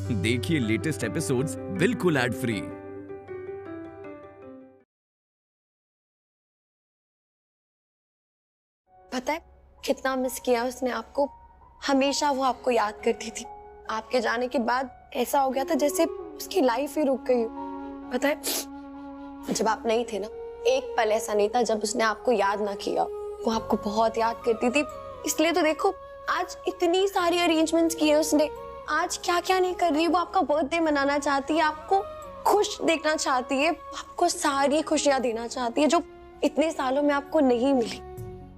देखिए latest episodes बिल्कुल ad free. पता है कितना मिस किया उसने आपको। हमेशा वो आपको याद करती थी। आपके जाने के बाद ऐसा हो गया था जैसे उसकी लाइफ ही रुक गई हो। पता है जब आप नहीं थे ना, एक पल ऐसा नहीं था जब उसने आपको याद ना किया। वो आपको बहुत याद करती थी। इसलिए तो देखो आज इतनी सारी अरेंजमेंट्स किए उसने। आज क्या क्या नहीं कर रही है। वो आपका बर्थडे मनाना चाहती है, आपको खुश देखना चाहती है, आपको सारी खुशियां देना चाहती है जो इतने सालों में आपको नहीं मिली।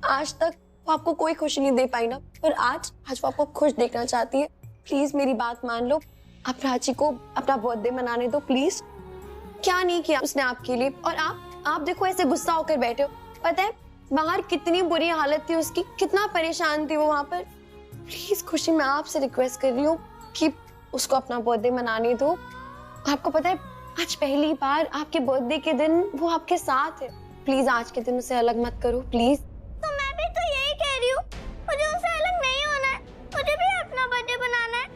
आज तक वो आपको कोई खुशी नहीं दे पाई ना, पर आज वो आपको खुश देखना चाहती है। प्लीज मेरी बात मान लो, आप प्राची को अपना बर्थडे मनाने दो प्लीज। क्या नहीं किया उसने आपके लिए, और आप देखो ऐसे गुस्सा होकर बैठे हो। पता है बाहर कितनी बुरी हालत थी उसकी, कितना परेशान थी वो वहां पर। प्लीज खुशी, मैं आपसे रिक्वेस्ट कर रही हूँ कि उसको अपना बर्थडे मनाने दो। आपको पता है आज पहली बार आपके बर्थडे के दिन वो आपके साथ है। प्लीज आज के दिन उसे अलग मत करो प्लीज। तो मैं भी तो यही कह रही हूँ, मुझे उससे अलग नहीं होना है। मुझे भी अपना बर्थडे बनाना है।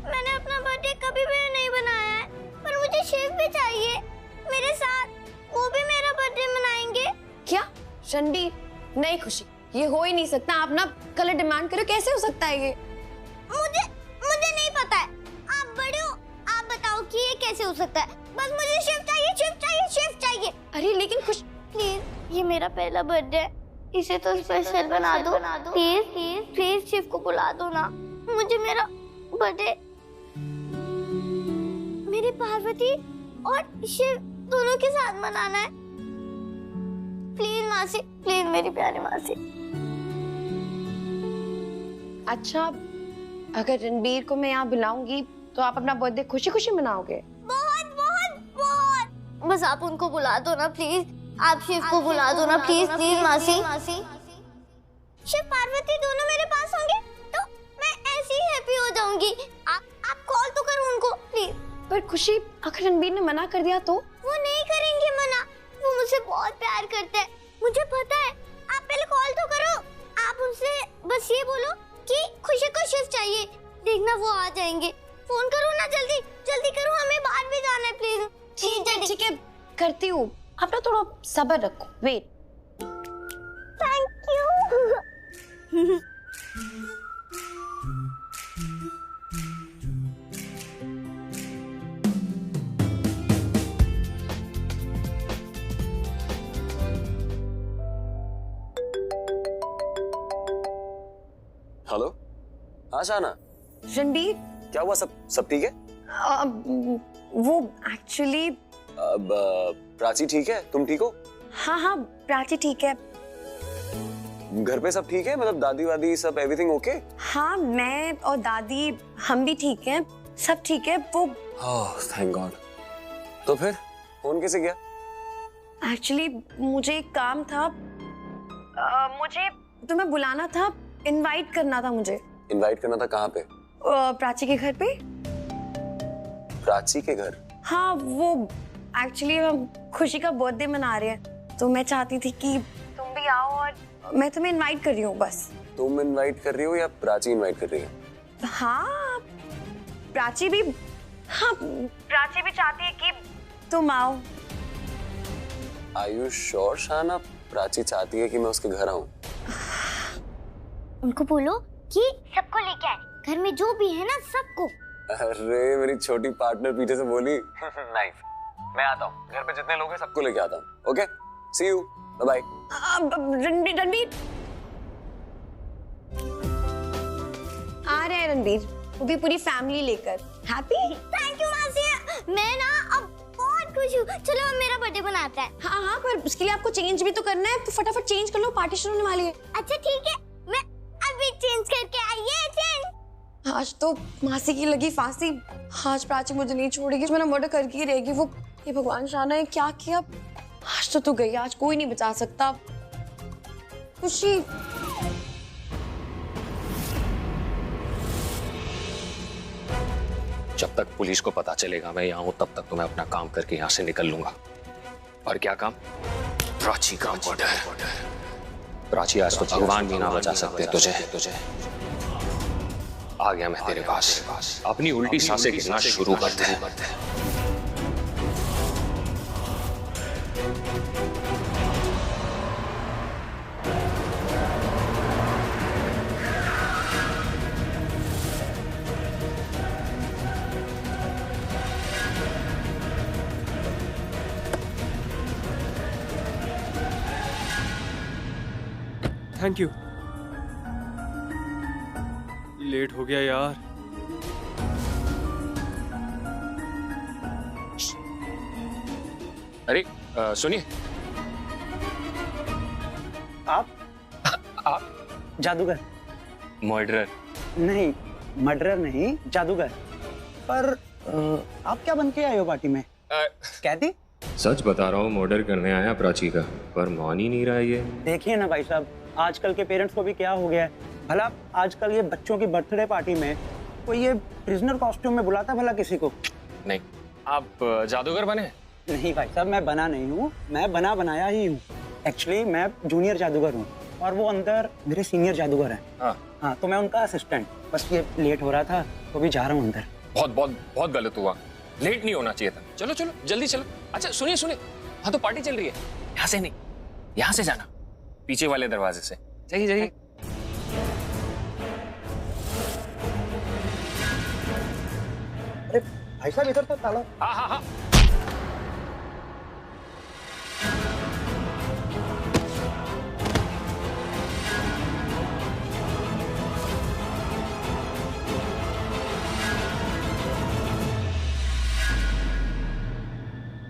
मैंने अपना बर्थडे कभी भी नहीं बनाया है, पर मुझे शिव भी चाहिए मेरे साथ। वो भी मेरा बर्थडे मनाएंगे। क्या रणबीर? नहीं खुशी, ये हो ही नहीं सकता। आप ना कलर डिमांड करो, कैसे हो सकता है ये? मुझे नहीं पता है। आप बड़े हो, आप बताओ कि ये कैसे हो सकता है। बस मुझे शिव चाहिए, शिव चाहिए, शिव चाहिए। अरे लेकिन खुश, प्लीज ये मेरा पहला बर्थडे है, इसे तो स्पेशल बना दो। प्लीज प्लीज प्लीज शिव को बुला दो ना। मुझे मेरा बर्थडे मेरी पार्वती और शिव दोनों के साथ मनाना है। प्लीज मासी, प्लीज मेरी प्यारी मासी। अच्छा अगर रणबीर को मैं यहाँ बुलाऊंगी तो आप अपना बर्थडे खुशी खुशी मनाओगे? बहुत बहुत बहुत। बस आप उनको बुला दो ना प्लीज। आप शिव को बुला दो ना प्लीज प्लीज मासी। शिव पार्वती दोनों मेरे पास होंगे तो मैं ऐसे ही हैप्पी हो जाऊंगी। आप कॉल तो करो उनको प्लीज। पर खुशी अगर रणबीर ने मना कर दिया तो? वो नहीं करेंगे मना, वो मुझसे बहुत प्यार करते हैं, मुझे पता है। आप पहले कॉल तो करो। आप उनसे बस ये बोलो कि खुशी को शिव चाहिए, देखना वो आ जाएंगे। फोन करो ना, जल्दी जल्दी करो, हमें बाहर भी जाना है प्लीज। ठीक है करती हूँ, आप ना थोड़ा सब्र रखो। वेट। Thank you. हेलो, हाँ शाना। रणबीर क्या हुआ? सब ठीक है? वो एक्चुअली अब प्राची ठीक है? तुम ठीक हो? हाँ प्राची ठीक है। घर पे सब ठीक है? मतलब दादी वादी सब एवरीथिंग ओके? हाँ मैं और दादी हम भी ठीक हैं, सब ठीक है। वो थैंक गॉड। तो फिर फोन कैसे किया? एक्चुअली मुझे एक काम था। मुझे तुम्हें बुलाना था, इनवाइट करना था मुझे। इनवाइट करना था? कहाँ पे? प्राची के घर पे। प्राची के घर? हाँ वो एक्चुअली हम खुशी का बर्थडे मना रहे हैं, तो मैं चाहती थी कि तुम भी आओ, और मैं तुम्हें इनवाइट कर रही हूँ बस। तुम इनवाइट कर रही हो या प्राची इनवाइट कर रही है? हाँ प्राची भी चाहती है कि तुम आओ। Are you sure शाना प्राची चाहती है कि मैं उसके घर आऊँ? उनको बोलो कि सबको लेके आए, घर में जो भी है ना सबको। अरे मेरी छोटी पार्टनर पीछे से बोली। नाइस, मैं आता हूँ। घर पे जितने लोग हैं सबको लेके आता हूँ। Okay, see you, bye bye. Ranbir आ रहे हैं रणबीर, वो भी पूरी फैमिली लेकर। हैप्पी? थैंक यू मासी, मैं ना अब बहुत खुश हूँ। चलो अब मेरा बर्थडे बनाते हैं। हाँ पर उसके लिए आपको चेंज भी तो करना है, तो फटाफट चेंज कर लो, पार्टी शुरू होने वाली है। अच्छा ठीक है, मैं अभी चेंज करके आई। ये चेंज। आज तो मासी की लगी फांसी। आज प्राची मुझे नहीं छोड़ेगी, मेरा मर्डर करके ही रहेगी वो। ये भगवान शाना है क्या किया। आज तो तू गई, आज कोई नहीं बचा सकता। खुशी जब तक पुलिस को पता चलेगा मैं यहाँ हूं, तब तक तो मैं अपना काम करके यहाँ से निकल लूंगा। और क्या काम? प्राची का मर्डर। प्राची आज तो भगवान भी ना बचा सकते तुझे। आ गया मैं तेरे पास। अपनी उल्टी सांसें गिनना शुरू करते हैं। Thank you. लेट हो गया यार। अरे सुनिए। आप जादूगर? मर्डरर नहीं, मर्डरर नहीं, जादूगर। पर आप क्या बन के आए हो पार्टी में? कहती? सच बता रहा हूँ, मर्डर करने आया प्राची का, पर मान ही नहीं रहा है ये। देखिए ना भाई साहब, आजकल के पेरेंट्स को भी क्या हो गया है। भला आजकल ये बच्चों की बर्थडे पार्टी में कोई ये प्रिजनर कॉस्ट्यूम में बुलाता भला किसी को? नहीं, आप जादूगर बने? नहीं भाई साहब, मैं बना नहीं हूँ, मैं बना बनाया ही हूँ। एक्चुअली मैं जूनियर जादूगर हूँ और वो अंदर मेरे सीनियर जादूगर हैं। हाँ, तो मैं उनका असिस्टेंट। बस ये लेट हो रहा था तो भी जा रहा हूँ अंदर। बहुत बहुत बहुत गलत हुआ, लेट नहीं होना चाहिए था। चलो चलो जल्दी चलो। अच्छा सुनिए सुनिए, हाँ तो पार्टी चल रही है। यहाँ से नहीं, यहाँ से जाना, पीछे वाले दरवाजे से। जाइए जाइए। अरे भाई साहब, इधर तो ताला। हाँ हाँ हाँ।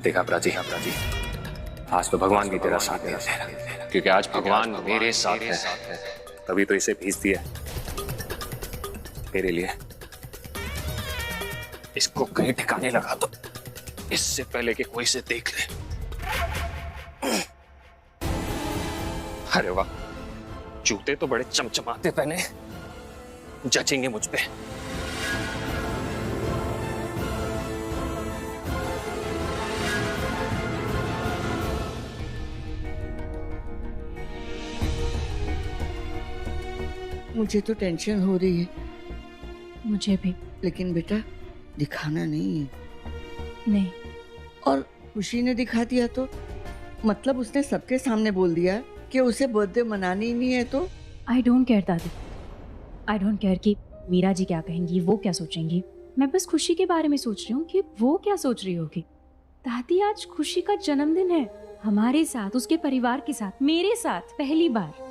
देखा प्राची, आज तो भगवान भी तेरा साथ है, क्योंकि आज भगवान मेरे साथ है। तभी तो इसे भेज दिया तेरे लिए। इसको कहीं ठिकाने लगा दो, इससे पहले कि कोई इसे देख ले। अरे वाह, जूते तो बड़े चमचमाते पहने, जचेंगे मुझ पे। मुझे तो टेंशन हो रही है। मुझे भी। लेकिन बेटा दिखाना नहीं है। नहीं। और खुशी ने दिखा दिया तो मतलब उसने सबके सामने बोल दिया कि उसे बर्थडे मनानी ही नहीं है। तो आई डोंट केयर दादी, आई डोंट केयर कि मीरा जी क्या कहेंगी, वो क्या सोचेंगी। मैं बस खुशी के बारे में सोच रही हूँ कि वो क्या सोच रही होगी। दादी, आज खुशी का जन्मदिन है, हमारे साथ, उसके परिवार के साथ, मेरे साथ, पहली बार।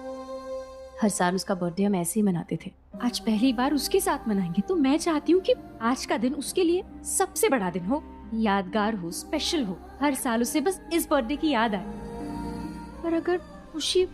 हर साल उसका बर्थडे हम ऐसे ही मनाते थे, आज पहली बार उसके साथ मनाएंगे। तो मैं चाहती हूँ कि आज का दिन उसके लिए सबसे बड़ा दिन हो, यादगार हो, स्पेशल हो। हर साल उसे बस इस बर्थडे की याद आए। पर अगर खुशी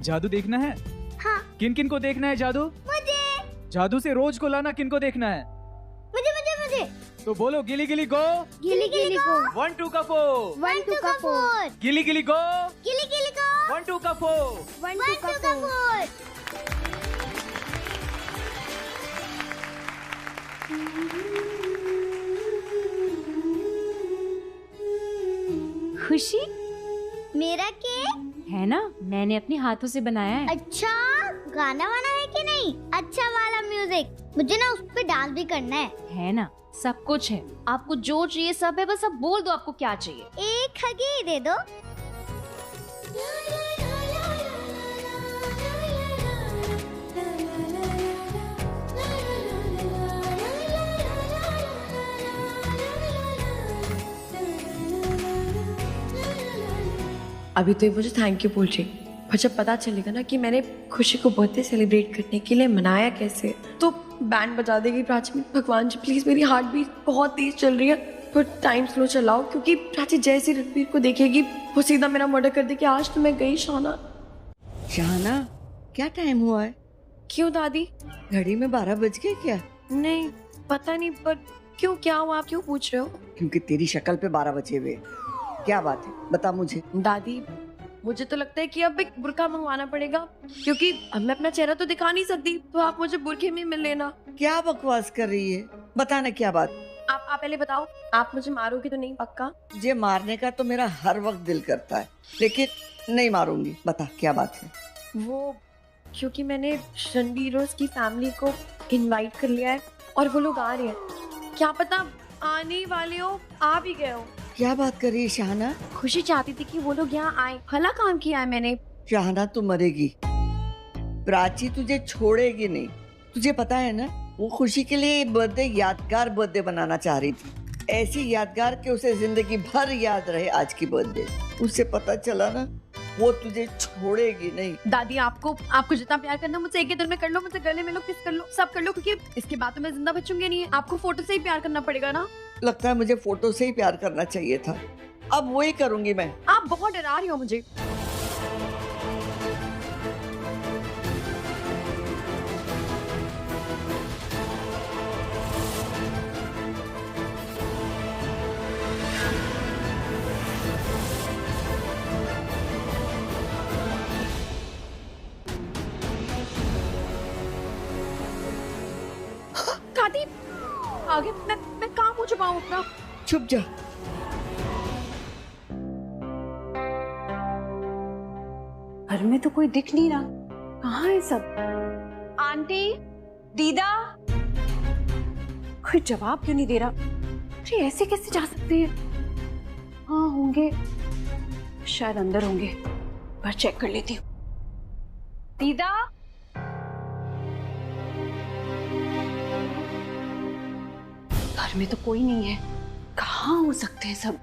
जादू देखना है? हाँ। किन किन को देखना है जादू? मुझे। जादू से रोज को लाना किन को देखना है? मुझे मुझे मुझे। तो बोलो गिली गिली गो। गिली गिली गो। 1 2 का 4। 1 2 का 4। गिली गिली गो। गिली गिली गो। 1 2 का 4। 1 2 का 4। खुशी मेरा केक है ना, मैंने अपने हाथों से बनाया है। अच्छा, गाना वाना है कि नहीं? अच्छा वाला म्यूजिक, मुझे ना उस पे डांस भी करना है ना, सब कुछ है। आपको जो चाहिए सब है, बस अब बोल दो आपको क्या चाहिए। एक हगी दे दो। अभी तो ये मुझे थैंक यू बोल रही, पर जब पता चलेगा ना कि मैंने खुशी को बर्थडे सेलिब्रेट करने के लिए मनाया कैसे, तो बैंड बजा देगी प्राची। भगवान जी प्लीज, मेरी हार्ट बीट बहुत तेज चल रही है, पर टाइम स्लो चलाओ, क्योंकि प्राची जैसे रणबीर को देखेगी वो सीधा मेरा मर्डर कर देगी। आज तो मैं गई शाना। शाना, क्या टाइम हुआ है? क्यों दादी? घड़ी में 12 बज गए क्या? नहीं पता नहीं, पर क्यों, क्या हुआ? आप क्यों पूछ रहे हो? क्योंकि तेरी शक्ल पे 12 बजे हुए। क्या बात है, बता मुझे। दादी, मुझे तो लगता है कि अब एक बुर्का मंगवाना पड़ेगा, क्योंकि अब मैं अपना चेहरा तो दिखा नहीं सकती, तो आप मुझे बुर्के में मिल लेना। क्या बकवास कर रही है? बताना क्या बात? आप पहले बताओ, आप मुझे मारोगे तो नहीं? पक्का? मुझे मारने का तो मेरा हर वक्त दिल करता है, लेकिन नहीं मारूंगी। बता क्या बात है? वो क्योंकि मैंने रणबीर और उसकी फैमिली को इनवाइट कर लिया है और वो लोग आ रहे हैं। क्या पता आने ही वाले हो, आ भी गए हो। क्या बात कर रही है शाहना? खुशी चाहती थी कि वो लोग यहाँ आए। भला काम किया है मैंने। शाहना तू मरेगी, प्राची तुझे छोड़ेगी नहीं। तुझे पता है ना, वो खुशी के लिए बर्थडे यादगार बर्थडे बनाना चाह रही थी, ऐसी यादगार कि उसे जिंदगी भर याद रहे आज की बर्थडे। उसे पता चला ना, वो तुझे छोड़ेगी नहीं। दादी आपको जितना प्यार करना मुझसे एक ही दिन में कर लो, मुझसे गले में लो, किस कर लो, सब कर लो, क्योंकि इसके बाद तो मैं जिंदा बचूंगी नहीं। आपको फोटो से ही प्यार करना पड़ेगा ना? लगता है मुझे फोटो से ही प्यार करना चाहिए था। अब वही करूंगी मैं। आप बहुत डरा रही हो मुझे। दादी आगे मैं कहाँ मुँह छुपाऊं अपना? चुप जा। घर में तो कोई दिख नहीं रहा, कहाँ है सब? आंटी, दीदा, कोई जवाब क्यों नहीं दे रहा? अरे ऐसे कैसे जा सकते हैं? हाँ होंगे, शायद अंदर होंगे, पर चेक कर लेती हूँ। दीदा, घर में तो कोई नहीं है, कहाँ हो सकते हैं सब?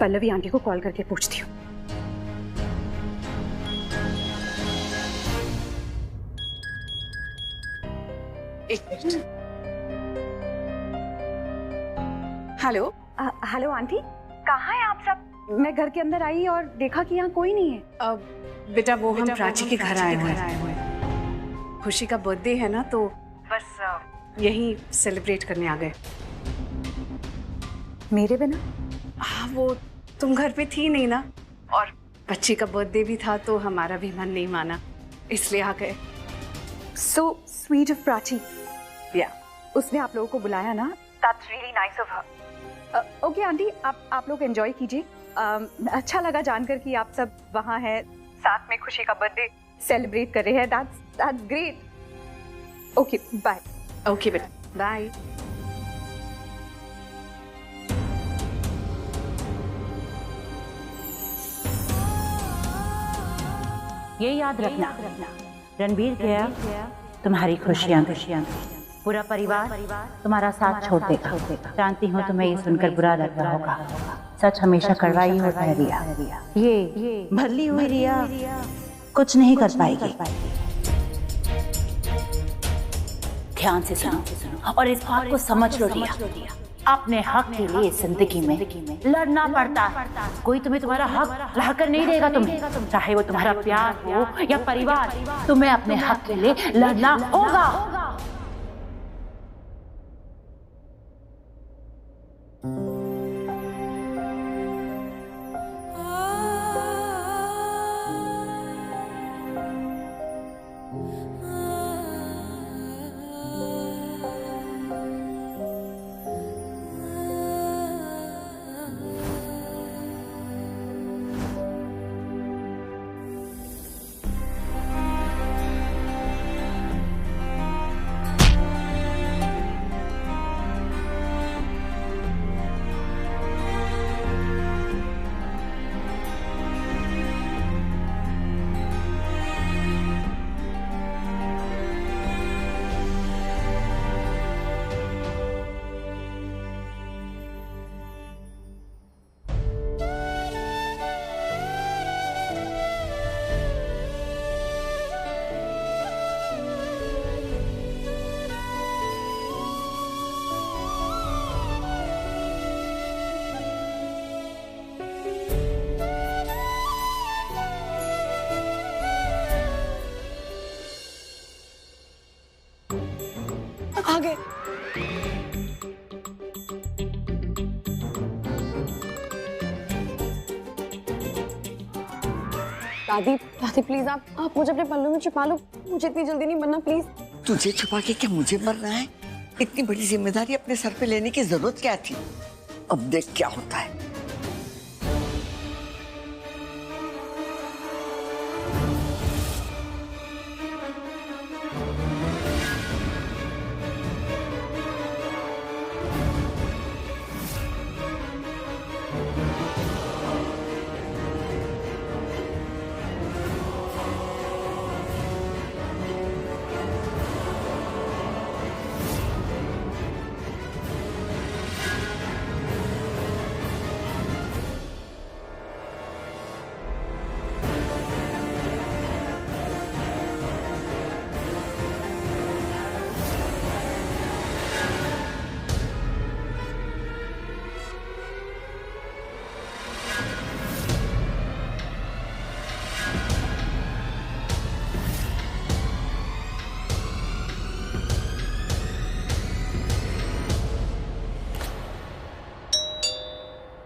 पल्लवी आंटी को कॉल करके पूछती हूँ। एक मिनट। हेलो हेलो आंटी, कहाँ हैं आप सब? मैं घर के अंदर आई और देखा कि यहाँ कोई नहीं है। बेटा वो हम प्राची के घर आए हुए हैं। खुशी का बर्थडे है ना, तो बस यही सेलिब्रेट करने आ गए। मेरे बिना? हाँ, वो तुम घर पे थी नहीं ना, और बच्चे का बर्थडे भी था तो हमारा भी मन नहीं माना, इसलिए आ गए। So sweet of Prachi. या उसने आप लोगों को बुलाया ना? That's really nice of her. Okay aunty, आप लोग एंजॉय कीजिए। अच्छा लगा जानकर कि आप सब वहाँ हैं, साथ में खुशी का बर्थडे सेलिब्रेट कर रहे हैं। That's great. Okay bye. Okay बेटा बाय। ये याद रखना, रणबीर गया तुम्हारी खुशियाँ, पूरा परिवार तुम्हारा साथ छोड़ देगा। जानती हूँ तुम्हें ये सुनकर बुरा लग रहा होगा, सच हमेशा कड़वा ही होता है रिया। ये भरली हुई रिया कुछ नहीं कर पाएगी। ध्यान से सुनो और इस बात को समझ लो रिया, अपने हक के लिए जिंदगी में लड़ना पड़ता है। कोई तुम्हारा हक ला कर नहीं देगा तुम्हें, चाहे वो तुम्हारा प्यार हो या परिवार, तुम्हें अपने हक के लिए लड़ना होगा। आ गए। दादी दादी प्लीज आप मुझे अपने पल्लू में छुपा लो, मुझे इतनी जल्दी नहीं बनना प्लीज। तुझे छुपा के क्या मुझे मरना है? इतनी बड़ी जिम्मेदारी अपने सर पे लेने की जरूरत क्या थी? अब देख क्या होता है।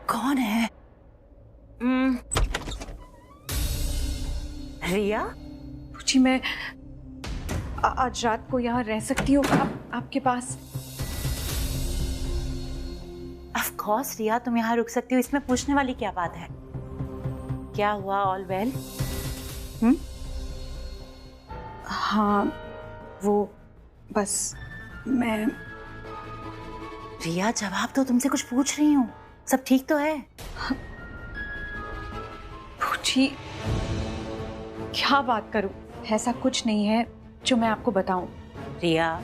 कौन है? रिया? जी मैं आज रात को यहाँ रह सकती हूँ आपके पास? ऑफ कोर्स रिया, तुम यहाँ रुक सकती हो, इसमें पूछने वाली क्या बात है? क्या हुआ? All well? हाँ वो बस मैं। रिया जवाब तो तुमसे कुछ पूछ रही हूँ, सब ठीक तो है? पूछी क्या बात करूं? ऐसा कुछ नहीं है जो मैं आपको बताऊं। रिया,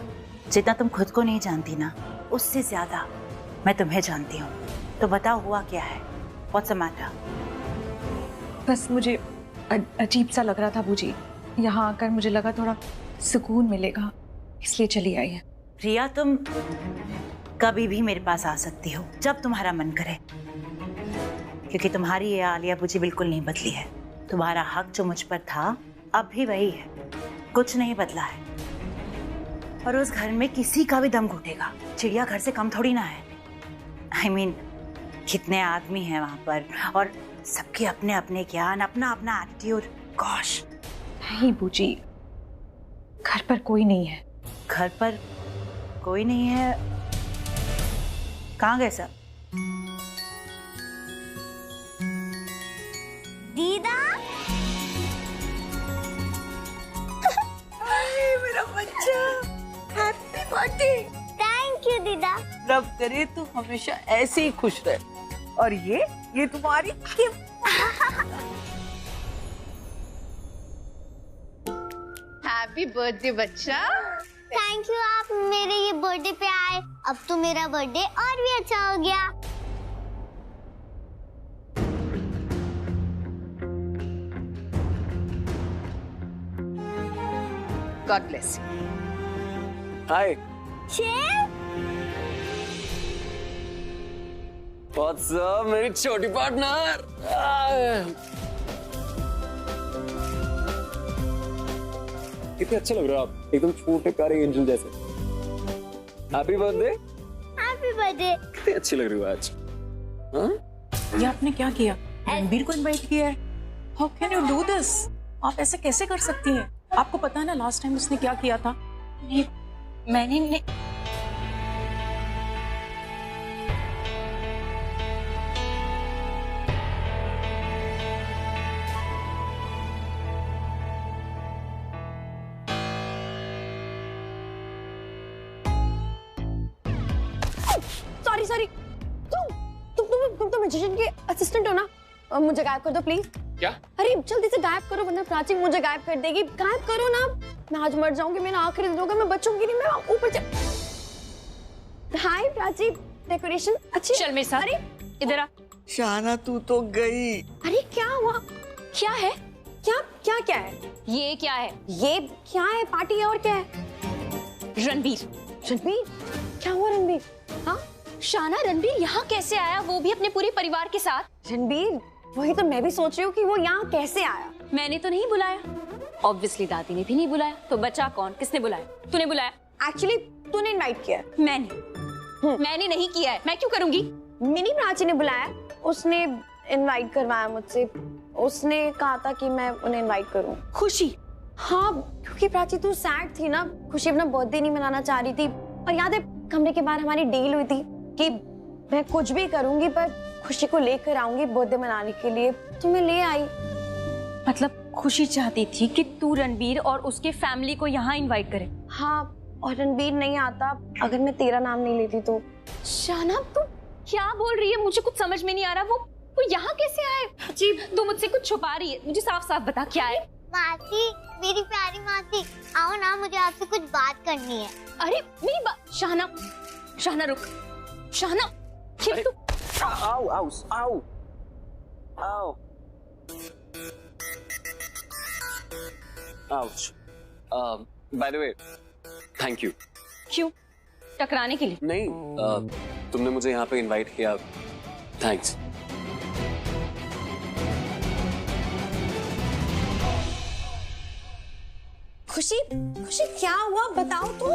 जितना तुम खुद को नहीं जानती ना, उससे ज्यादा मैं तुम्हें जानती हूँ। तो बताओ हुआ क्या है? What's the matter? बस मुझे अजीब सा लग रहा था बूजी, यहाँ आकर मुझे लगा थोड़ा सुकून मिलेगा, इसलिए चली आई है। रिया, तुम कभी भी मेरे पास आ सकती हो जब तुम्हारा मन करे, क्योंकि तुम्हारी ये आलिया बूजी बिल्कुल नहीं बदली है। तुम्हारा हक जो मुझ पर था अब भी वही है, कुछ नहीं बदला है। और उस घर में किसी का भी दम घुटेगा, चिड़िया घर से कम थोड़ी ना है। I mean, कितने आदमी हैं वहां पर और सबके अपने अपने ज्ञान, अपना अपना एटीट्यूड। गॉश। नहीं बूजी, घर पर कोई नहीं है। घर पर कोई नहीं है? कहाँ गए सब? दीदा, मेरा बच्चा, हैप्पी बर्थडे। थैंक यू दीदा। रब करे तू हमेशा ऐसे ही खुश रहे। और ये तुम्हारी गिफ्ट। हैप्पी बर्थडे बच्चा। थैंक यू, आप मेरे ये बर्थडे पे आए। अब तो मेरा बर्थडे और भी अच्छा हो गया। God bless you. हाय। शेर? व्हाट्स अप मेरी छोटी पार्टनर? कितने अच्छे लग रहे हो आप, एकदम छोटे प्यारे एंजल जैसे। Happy birthday. Happy birthday. कितने अच्छी लग रही हो आज। हाँ? ये आपने क्या किया? रणबीर को इनवाइट किया है? How can you do this? आप ऐसे कैसे कर सकती हैं? आपको पता है ना लास्ट टाइम उसने क्या किया था? मैंने सॉरी तुम तो मैजिशियन के असिस्टेंट हो ना, मुझे गायब कर दो प्लीज। क्या? अरे जल्दी से गायब करो वरना प्राची मुझे गायब कर देगी। गायब करो ना, मैं आज मर जाऊंगी, मेरा आखिरी दिन होगा, मैं बचूंगी नहीं, मैं ऊपर हाय प्राची, डेकोरेशन अच्छी। चल मेरे साथ। अरे इधर आ। शाना तू तो गई। अरे क्या हुआ? क्या है? क्या है? ये क्या है? ये क्या है? पार्टी है और क्या है? रणबीर। क्या हुआ रणबीर? हाँ शाना, रणबीर यहाँ कैसे आया, वो भी अपने पूरे परिवार के साथ? रणबीर, वही तो मैं भी सोच रही हूँ कि वो यहाँ कैसे आया। मैंने तो नहीं बुलाया, ऑब्वियसली दादी ने भी नहीं बुलाया, तो बचा कौन? किसने बुलाया? तूने बुलाया। एक्चुअली तूने इनवाइट किया। मैंने नहीं किया है, मैं क्यों करूंगी? मिनी प्राची ने बुलाया, उसने इनवाइट करवाया मुझसे। उसने कहा था कि मैं उन्हें इनवाइट करूं। खुशी? हाँ, क्योंकि प्राची तू सैड थी ना, खुशी अपना बर्थडे नहीं मनाना चाह रही थी। और याद है कमरे के बाहर हमारी डील हुई थी कि मैं कुछ भी करूंगी पर खुशी को लेकर आऊंगी बर्थडे मनाने के लिए, तो मैं ले आई। मतलब खुशी चाहती थी कि तू रणबीर और उसके फैमिली को यहाँ इनवाइट करे? हाँ, और रणबीर नहीं आता अगर मैं तेरा नाम नहीं लेती तो। शाना तू क्या बोल रही है? मुझे कुछ समझ में नहीं आ रहा। वो यहाँ कैसे आए? जी, तू मुझसे कुछ छुपा रही है, मुझे साफ साफ बता क्या है। मासी, मेरी प्यारी मासी, आओ ना, मुझे आपसे कुछ बात करनी है। अरे मेरी बात, शाना, शाना रुक, शाना, ये तू। आओ आओ आओ आओ। Ouch. By the way, thank you. क्यों? टकराने के लिए? नहीं, तुमने मुझे यहाँ पे इनवाइट किया, थैंक्स। खुशी, खुशी क्या हुआ बताओ तू।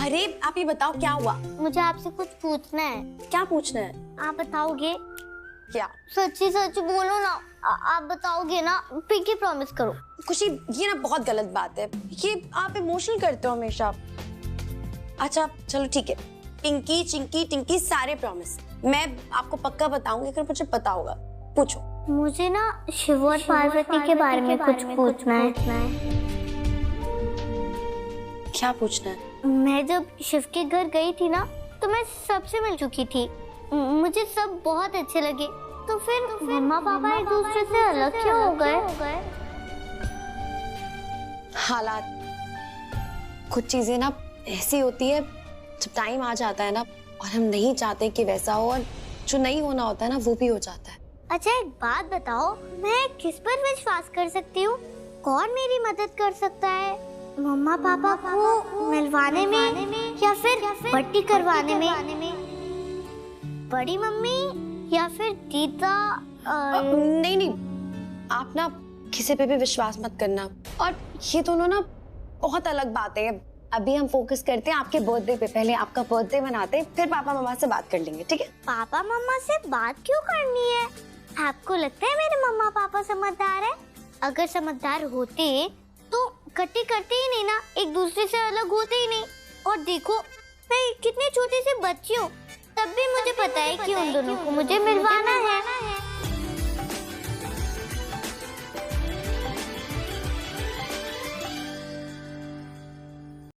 अरे आप ये बताओ क्या हुआ। मुझे आपसे कुछ पूछना है। क्या पूछना है? आप बताओगे? क्या? सच्ची सच बोलो ना, आप बताओगे ना, पिंकी प्रॉमिस करो। खुशी ये ना बहुत गलत बात है, ये आप इमोशनल करते हो हमेशा। अच्छा चलो ठीक है, पिंकी चिंकी टिंकी सारे प्रॉमिस। मैं आपको पक्का बताऊंगी अगर मुझे पता होगा। पूछो। मुझे ना शिव और पार्वती के बारे में कुछ पूछना है। क्या पूछना है? मैं जब शिव के घर गई थी ना, तो मैं सबसे मिल चुकी थी, मुझे सब बहुत अच्छे लगे। तो फिर मम्मा पापा एक दूसरे से अलग क्यों हो गए? हालात, कुछ चीजें ना ऐसी होती है, जब टाइम आ जाता है ना और हम नहीं चाहते कि वैसा हो, और जो नहीं होना होता है ना वो भी हो जाता है। अच्छा एक बात बताओ, मैं किस पर विश्वास कर सकती हूँ? कौन मेरी मदद कर सकता है? मम्मा पापा को मिलवाने में या फिर पट्टी करवाने में? बड़ी मम्मी या फिर दीदा? नहीं नहीं, आप ना किसी पे भी विश्वास मत करना। और ये दोनों ना बहुत अलग बातें हैं। अभी हम फोकस करते हैं आपके बर्थडे पे। पहले आपका बर्थडे मनाते हैं, फिर पापा मम्मा से बात कर लेंगे, ठीक है? पापा मम्मा से बात क्यों करनी है? आपको लगता है मेरे मम्मा पापा समझदार है? अगर समझदार होते तो इकट्ठी करते ही नहीं ना, एक दूसरे से अलग होते ही नहीं। और देखो मैं कितनी छोटी सी बच्ची हूँ, तब भी मुझे पता है कि उन दोनों को मुझे मिलवाना है।